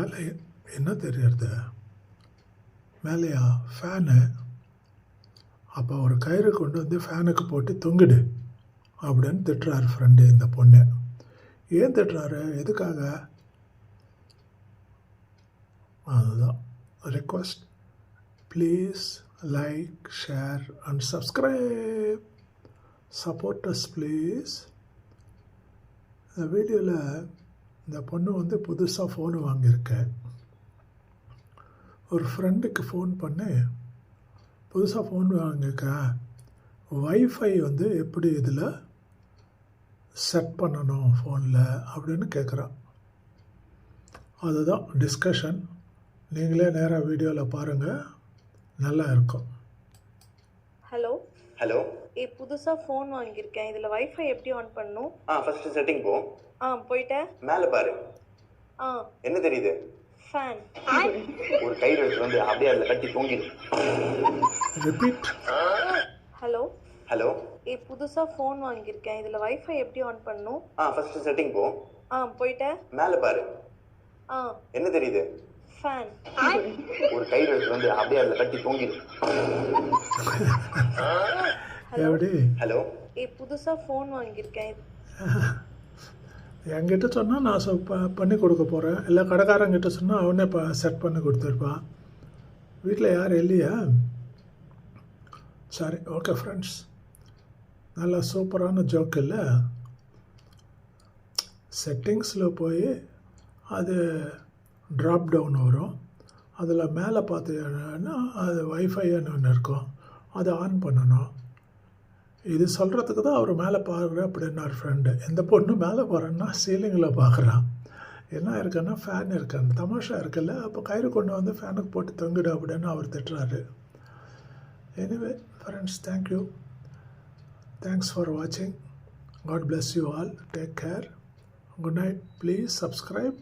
மேலே என்ன தெரியறது? மேலேயா ஃபேனு. அப்போ ஒரு கயிறு கொண்டு வந்து ஃபேனுக்கு போட்டு தொங்கிடு அப்படின்னு திட்டுறாரு ஃப்ரெண்டு இந்த பொண்ணு. ஏன் திட்டுறாரு? எதுக்காக? அதுதான் request. Please like, share and subscribe. Support us please. இந்த வீடியோவில் இந்த பொண்ணு வந்து புதுசாக ஃபோனு வாங்கியிருக்கேன். ஒரு ஃப்ரெண்டுக்கு ஃபோன் பண்ணி, புதுசாக ஃபோன் வாங்கியிருக்கேன், வைஃபை வந்து எப்படி இதில் செட் பண்ணணும் ஃபோனில் அப்படின்னு கேட்குறான். அதுதான் டிஸ்கஷன். நீங்களே நேராக வீடியோவில் பாருங்கள், நல்லா இருக்கும். Hello hello. புதுசாக ஃபோன் வாங்கியிருக்கேன். இதில் வைஃபை எப்படி ஆன் பண்ணணும்? ஃபர்ஸ்ட் செட்டிங் போ. போயிட்டேன். மேலே பாரு. என்ன தெரியுது? ஃபேன். ஒரு கயிறு எடுத்து வந்து அப்படியே அதில் கட்டி தொங்கிடு. ரிப்பீட். Hello hello. புதுசாக ஃபோன் வாங்கியிருக்கேன். இதில் வைஃபை எப்படி ஆன் பண்ணணும்? ஃபர்ஸ்ட் செட்டிங் போ. போயிட்டேன். மேலே பாரு. என்ன தெரியுது? ஃபேன். ஒரு கயிறு எடுத்து வந்து அப்படியே அதில் கட்டி தொங்கிடு. எப்படி? ஹலோ. புதுசாக ஃபோன் வாங்கியிருக்கேன். என்கிட்ட சொன்னால் நான் பண்ணி கொடுக்க போகிறேன். இல்லை கடைக்காரங்கிட்ட சொன்னால் அவனே செட் பண்ணி கொடுத்துருப்பான். வீட்டில் யாரும் இல்லையா? சரி, ஓகே ஃப்ரெண்ட்ஸ். நல்லா சூப்பரான ஜோக் இல்லை? செட்டிங்ஸில் போய் அது ட்ராப் டவுன் வரும். அதில் மேலே பார்த்தீங்கன்னா அது வைஃபைன்னு ஒன்று இருக்கும், அதை ஆன் பண்ணணும். இது சொல்கிறதுக்கு தான் அவர் மேலே பார்க்குறேன் அப்படின்னார் ஃப்ரெண்டு. இந்த பொண்ணு மேலே போகிறேன்னா சீலிங்கில் பார்க்குறான். என்ன இருக்குன்னா ஃபேன் இருக்கான்னு தமாஷா இருக்குல்ல. அப்போ கயிறு கொண்டு வந்து ஃபேனுக்கு போட்டு தொங்கிடு அப்படின்னு அவர் திட்டுறாரு. Anyway friends, thank you. Thanks for வாட்சிங். God bless you all. Take care. Good night. Please subscribe.